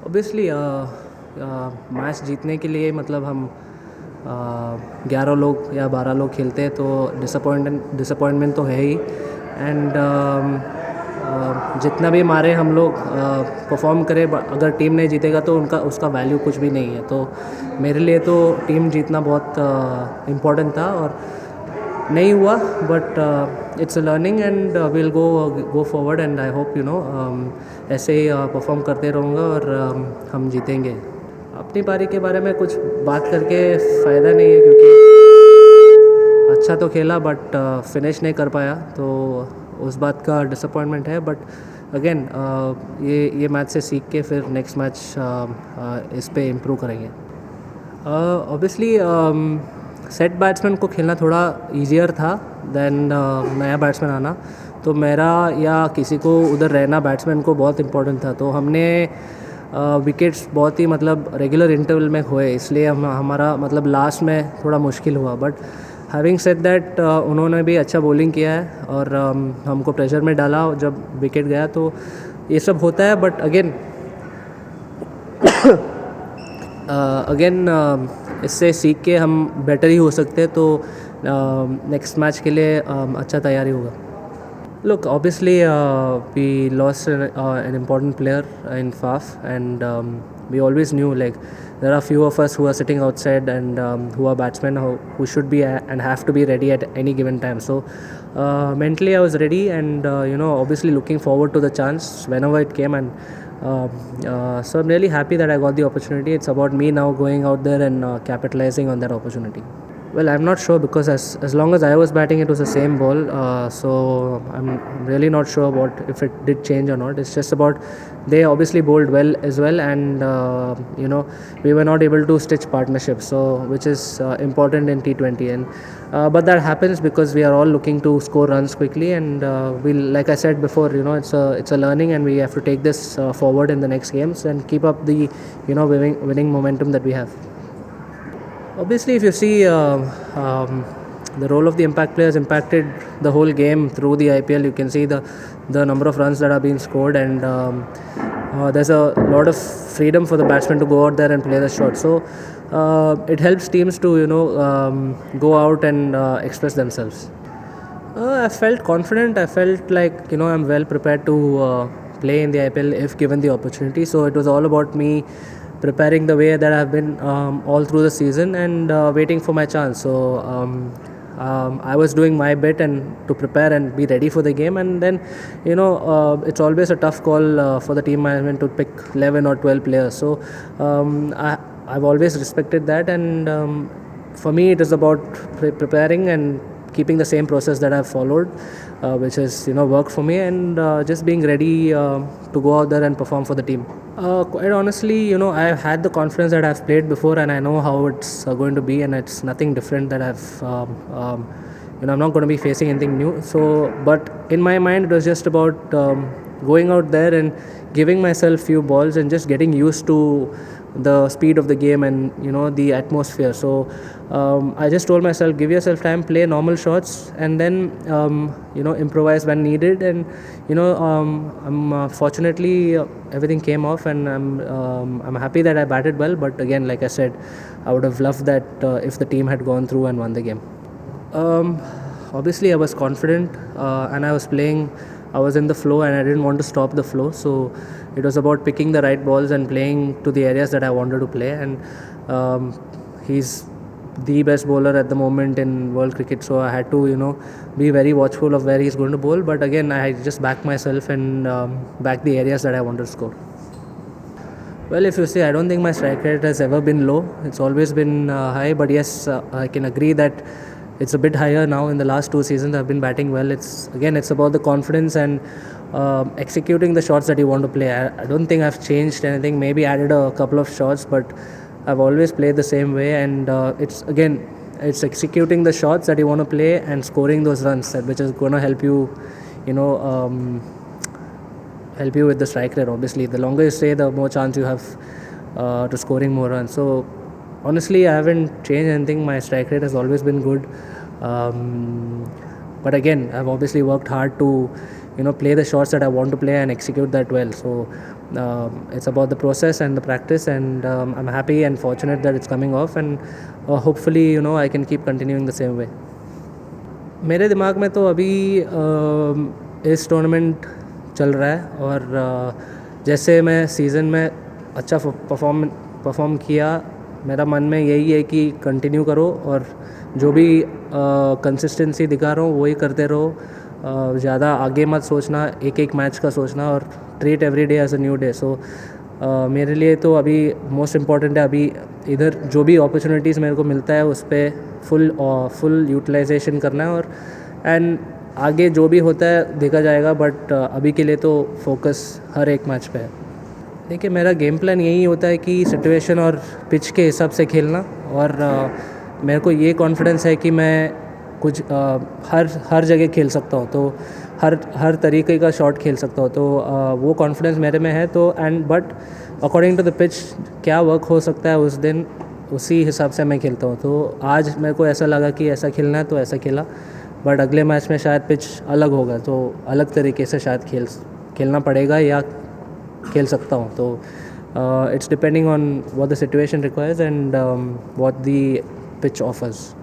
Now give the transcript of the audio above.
Obviously match जीतने के लिए मतलब हम 11 लोग या 12 लोग खेलते हैं तो डिसअपॉइंटमेंट तो है ही। एंड जितना भी मारे हम लोग परफॉर्म करें, अगर टीम नहीं जीतेगा तो उनका उसका वैल्यू कुछ भी नहीं है। तो मेरे लिए तो टीम जीतना बहुत इम्पोर्टेंट था और नहीं हुआ, but it's a learning and will go forward and I hope ऐसे ही परफॉर्म करते रहूँगा और हम जीतेंगे। अपनी पारी के बारे में कुछ बात करके फ़ायदा नहीं है, क्योंकि अच्छा तो खेला बट फिनिश नहीं कर पाया, तो उस बात का डिसअपॉइंटमेंट है। बट अगेन ये मैच से सीख के फिर नेक्स्ट मैच इस पे इम्प्रूव करेंगे। ऑब्वियसली सेट बैट्समैन को खेलना थोड़ा ईजियर था देन नया बैट्समैन आना, तो मेरा या किसी को उधर रहना बैट्समैन को बहुत इम्पोर्टेंट था। तो हमने विकेट्स बहुत ही मतलब रेगुलर इंटरवल में खोए, इसलिए हमारा मतलब लास्ट में थोड़ा मुश्किल हुआ। बट हैविंग सेड दैट उन्होंने भी अच्छा बॉलिंग किया है और हमको प्रेशर में डाला जब विकेट गया, तो ये सब होता है। बट अगेन इससे सीख के हम बेटर ही हो सकते हैं, तो नेक्स्ट मैच के लिए अच्छा तैयारी होगा। Look, obviously, we lost an important player in Faf, and we always knew like there are few of us who are sitting outside and who are batsmen who should be and have to be ready at any given time. So mentally, I was ready, and obviously looking forward to the chance whenever it came, and so I'm really happy that I got the opportunity. It's about me now going out there and capitalizing on that opportunity. Well, I'm not sure because as long as I was batting, it was the same ball. So I'm really not sure about if it did change or not. It's just about they obviously bowled well as well, and we were not able to stitch partnerships, so which is important in T20. And but that happens because we are all looking to score runs quickly, and like I said before, it's a learning, and we have to take this forward in the next games and keep up the winning momentum that we have. Obviously, if you see the role of the impact players impacted the whole game through the IPL, you can see the number of runs that are being scored, and there's a lot of freedom for the batsman to go out there and play the shot. So it helps teams to go out and express themselves. I felt confident. I felt like I'm well prepared to play in the IPL if given the opportunity. So it was all about me preparing the way that I've been all through the season, and waiting for my chance. So I was doing my bit and to prepare and be ready for the game. And then it's always a tough call for the team management to pick 11 or 12 players. So I've always respected that, and for me it is about preparing and keeping the same process that I've followed, which has worked for me, and just being ready to go out there and perform for the team. Quite honestly, I've had the confidence that I've played before, and I know how it's going to be, and it's nothing different that I'm not going to be facing anything new. So, but in my mind, it was just about going out there and giving myself few balls and just getting used to the speed of the game and the atmosphere. So I just told myself, give yourself time, play normal shots, and then improvise when needed. And I'm fortunately everything came off, and I'm happy that I batted well. But again, like I said, I would have loved that if the team had gone through and won the game. Obviously, I was confident, and I was playing. I was in the flow, and I didn't want to stop the flow. So it was about picking the right balls and playing to the areas that I wanted to play. And he's the best bowler at the moment in world cricket, so I had to be very watchful of where he's going to bowl. But again, I just back myself and back the areas that I wanted to score. Well, if you see, I don't think my strike rate has ever been low. It's always been high. But yes, I can agree that it's a bit higher now. In the last 2 seasons, I've been batting well. It's about the confidence and executing the shots that you want to play. I don't think I've changed anything. Maybe added a couple of shots, but I've always played the same way. And it's executing the shots that you want to play and scoring those runs, which is going to help you, help you with the strike rate. Obviously, the longer you stay, the more chance you have to scoring more runs. So honestly, I haven't changed anything. My strike rate has always been good. But again, I've obviously worked hard to play the shots that I want to play and execute that well. So it's about the process and the practice, and I'm happy and fortunate that it's coming off, and hopefully I can keep continuing the same way. मेरे दिमाग में तो अभी इस tournament चल रहा है, और जैसे मैं सीज़न में अच्छा परफॉर्म किया, मेरा मन में यही है कि कंटिन्यू करो, और जो भी कंसिस्टेंसी दिखा रहा हूँ वही करते रहो. ज़्यादा आगे मत सोचना, एक एक मैच का सोचना, और treat every day as a new day. So मेरे लिए तो अभी मोस्ट इम्पॉर्टेंट है, अभी इधर जो भी अपॉर्चुनिटीज़ मेरे को मिलता है उस पर फुल यूटिलाइजेशन करना है, और एंड आगे जो भी होता है देखा जाएगा. बट अभी के लिए तो फोकस हर एक मैच पे है. देखिए, मेरा गेम प्लान यही होता है कि सिचुएशन और पिच के हिसाब से खेलना, और मेरे को ये कॉन्फिडेंस है कि मैं कुछ हर जगह खेल सकता हूँ, तो हर तरीके का शॉट खेल सकता हूँ. तो वो कॉन्फिडेंस मेरे में है. तो but according to the pitch क्या वर्क हो सकता है उस दिन, उसी हिसाब से मैं खेलता हूँ. तो आज मेरे को ऐसा लगा कि ऐसा खेलना है तो ऐसा खेला, बट अगले मैच में शायद पिच अलग होगा, तो अलग तरीके से शायद खेलना पड़ेगा या खेल सकता हूँ. तो it's depending on what the situation requires and what the pitch offers.